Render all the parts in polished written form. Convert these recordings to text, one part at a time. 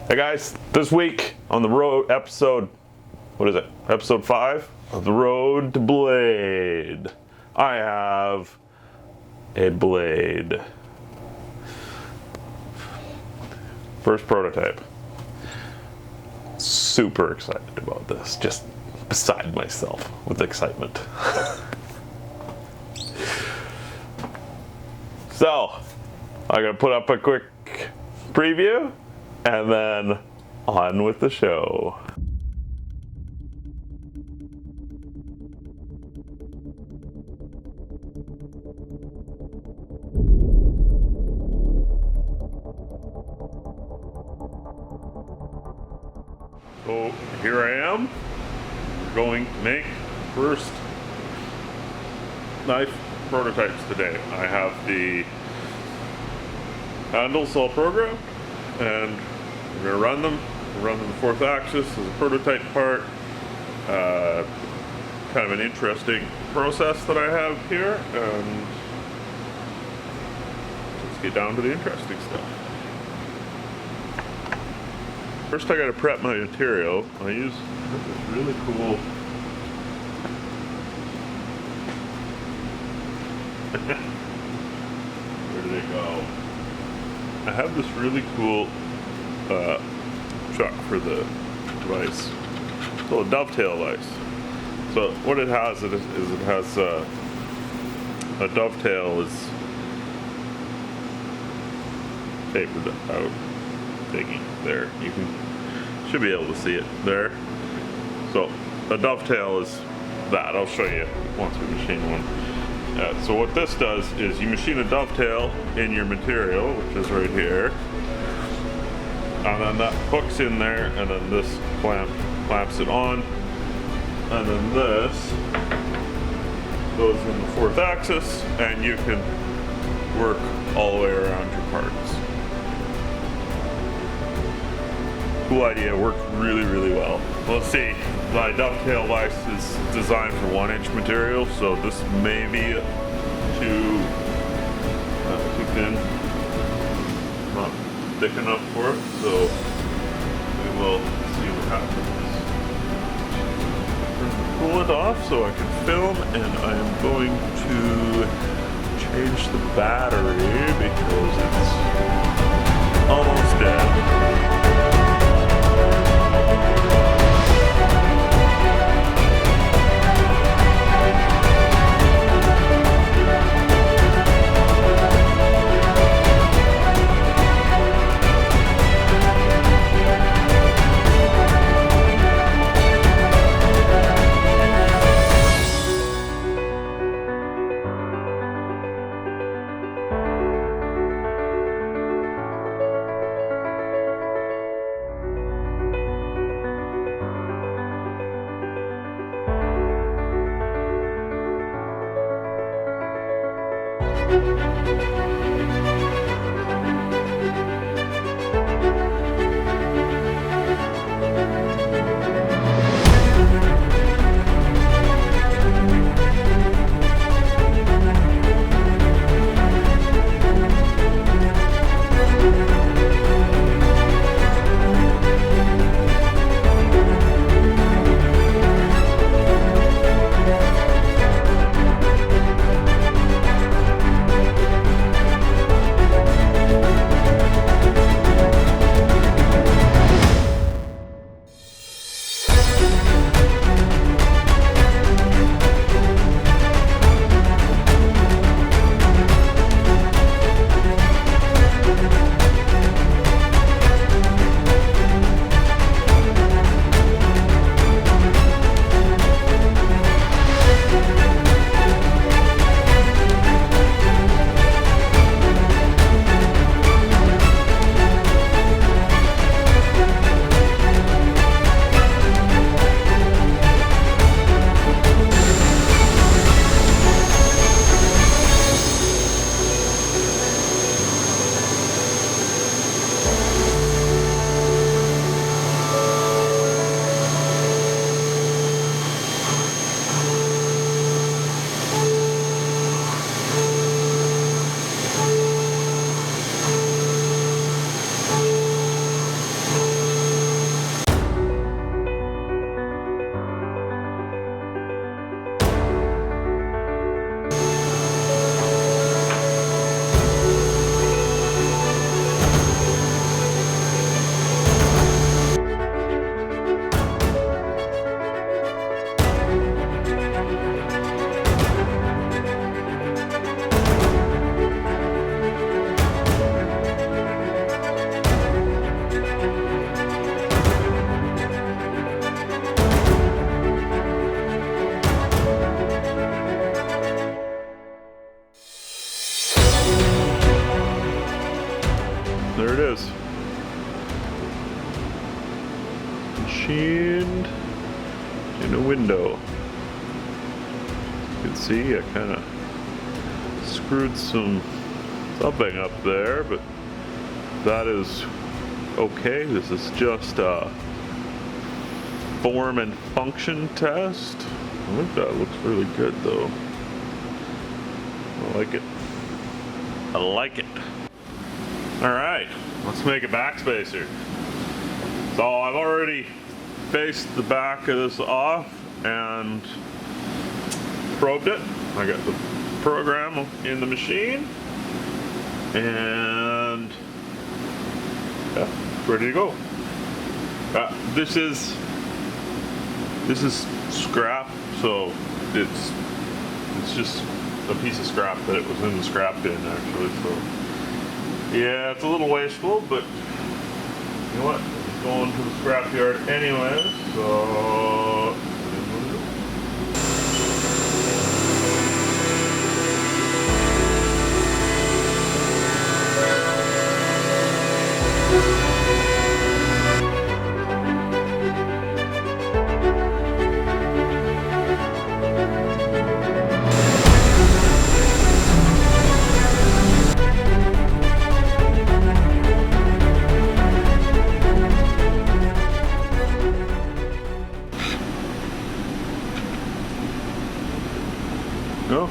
Hey guys, this week on the road, episode 5 of The Road to Blade. I have a blade. First prototype. Super excited about this, just beside myself with excitement. So, I'm gonna put up a quick preview and then on with the show. So here I am. We're going to make first knife prototypes today. I have the handles all programmed and we're going to run them. We'll run them the fourth axis as a prototype part. Kind of an interesting process that I have here, and let's get down to the interesting stuff. First I got to prep my material. I use this really cool where did it go? I have this really cool chuck for the vise. It's called a dovetail vise. So what it has is it has a dovetail is tapered out thingy there. You should be able to see it there. So a dovetail is that. I'll show you once we machine one. So what this does is you machine a dovetail in your material, which is right here, and then that hooks in there, and then this clamps it on, and then this goes in the fourth axis, and you can work all the way around your parts. Cool idea, worked really, really well. Let's see, my dovetail vise is designed for 1-inch material, so this may be too thin, not thick enough for it, so we will see what happens. Pull it off so I can film, and I am going to change the battery because it's almost dead. machined in a window. You can see I kind of screwed something up there, but that is okay. This is just a form and function test. I think that looks really good though. I like it. I like it. Alright, let's make a backspacer. So I've already faced the back of this off and probed it. I got the program in the machine and yeah, ready to go. This is scrap, so it's just a piece of scrap that it was in the scrap bin actually. So yeah, it's a little wasteful, but you know what? It's going to the scrap yard anyway, so no,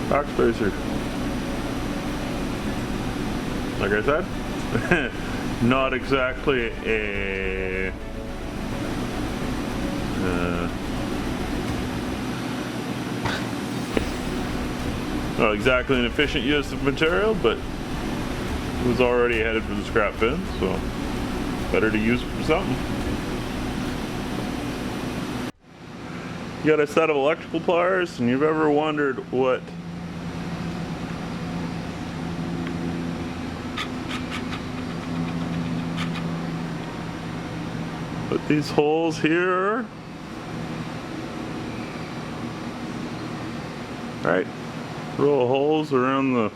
backspacer. Like I said, not exactly a not exactly an efficient use of material, but it was already headed for the scrap bin, so better to use it for something. You got a set of electrical pliers, and you've ever wondered what these holes here are? Alright, row of holes around the,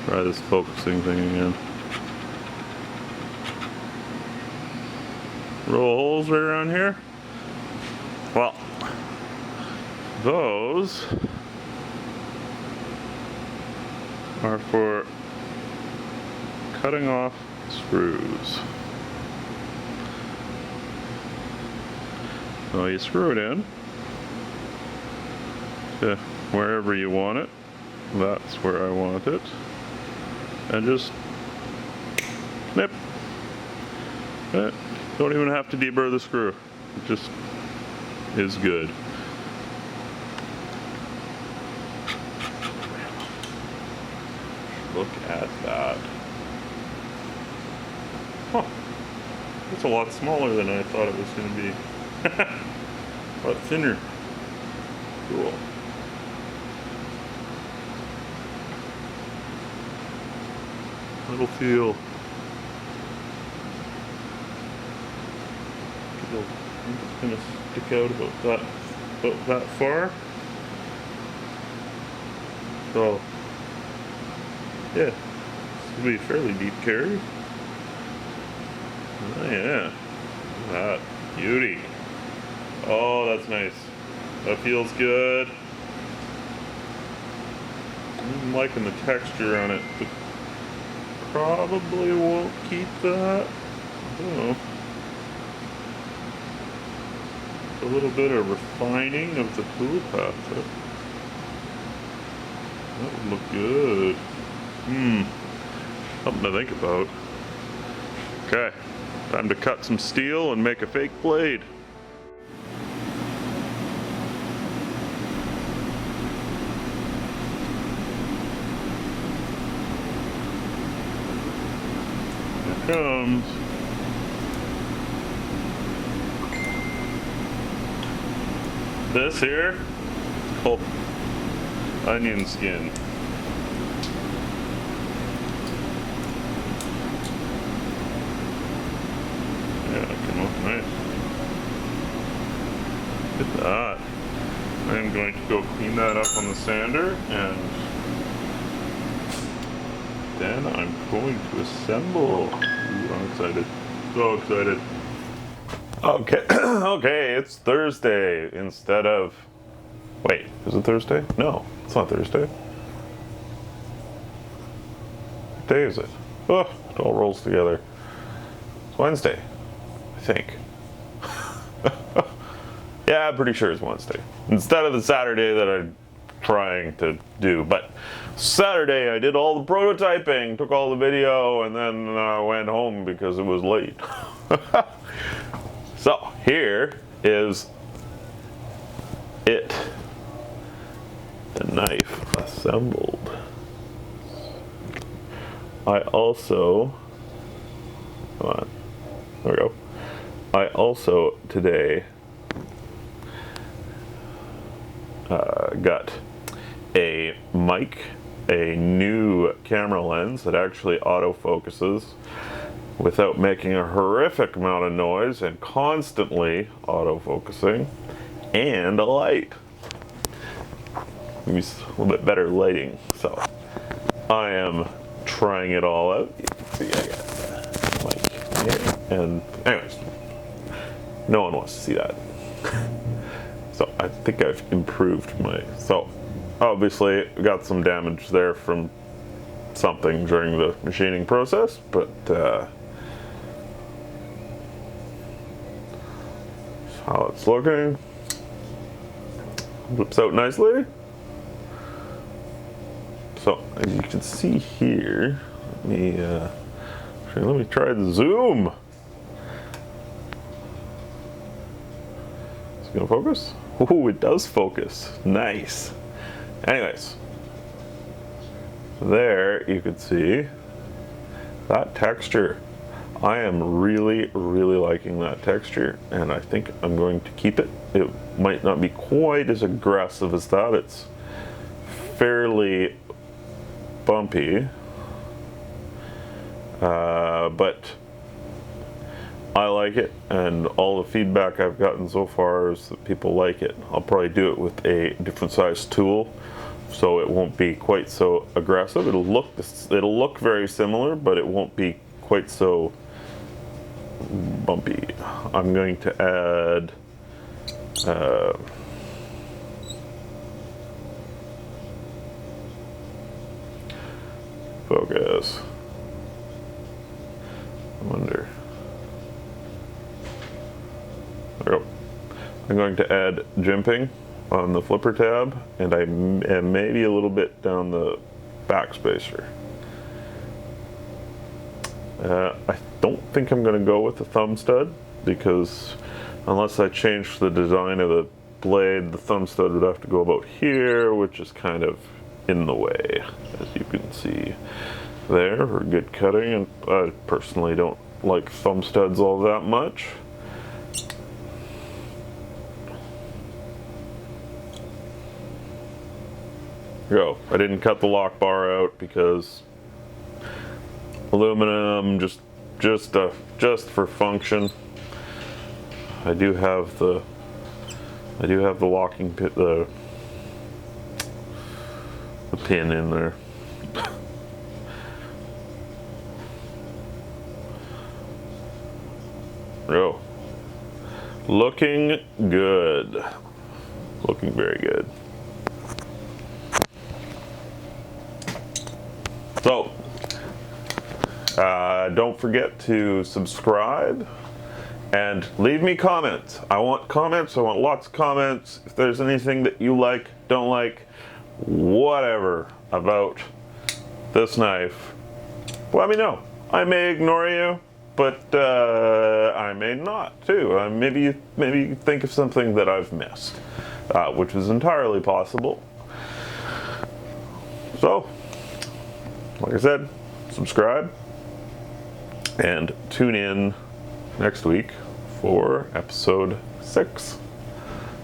try this focusing thing again. Row of holes right around here. Well, those are for cutting off screws. So you screw it in to wherever you want it. That's where I want it. And just snip. Don't even have to deburr the screw. It just is good. Look at that. Huh. It's a lot smaller than I thought it was going to be. A lot thinner. Cool. It'll feel it's gonna stick out about that far. So yeah, this will be a fairly deep carry. Oh yeah, look at that beauty. Oh, that's nice. That feels good. I'm liking the texture on it, but probably won't keep that. I don't know. A little bit of refining of the tool path. That would look good. Something to think about. Okay, time to cut some steel and make a fake blade. Here comes. This here is called onion skin. Yeah, that came off nice. Look at that. I'm going to go clean that up on the sander, and then I'm going to assemble. Ooh, I'm excited. So excited. Okay, okay, it's Thursday instead of. Wait, is it Thursday? No, it's not Thursday. What day is it? Oh, it all rolls together. It's Wednesday, I think. Yeah, I'm pretty sure it's Wednesday. Instead of the Saturday that I'm trying to do. But Saturday I did all the prototyping, took all the video, and then went home because it was late. So here is it. The knife assembled. I also, come on, there we go. I also today got a mic, a new camera lens that actually autofocuses without making a horrific amount of noise and constantly autofocusing, and a light. Maybe a little bit better lighting. So I am trying it all out. You can see I got the mic here. And anyways, no one wants to see that. So I think I've improved my, so obviously got some damage there from something during the machining process, but how it's looking. Flips out nicely. So as you can see here, let me try the zoom. Is it gonna focus? Oh, it does focus. Nice. Anyways, there you can see that texture. I am really liking that texture, and I think I'm going to keep it. It might not be quite as aggressive as that. It's fairly bumpy, but I like it, and all the feedback I've gotten so far is that people like it. I'll probably do it with a different size tool, so it won't be quite so aggressive. It'll look very similar, but it won't be quite so bumpy. I'm going to add focus. I wonder. There we go. I'm going to add jimping on the flipper tab, and maybe a little bit down the backspacer. I don't think I'm going to go with the thumb stud, because unless I change the design of the blade, the thumb stud would have to go about here, which is kind of in the way, as you can see there, for good cutting. And I personally don't like thumb studs all that much. Go. I didn't cut the lock bar out because aluminum, just for function. I do have the locking pit, the pin in there. Go. Looking good. Looking very good. So, don't forget to subscribe and leave me comments. I want comments. I want lots of comments. If there's anything that you like, don't like, whatever about this knife, let me know. I may ignore you, but I may not too. Maybe you think of something that I've missed, which is entirely possible. So, like I said, subscribe and tune in next week for episode 6.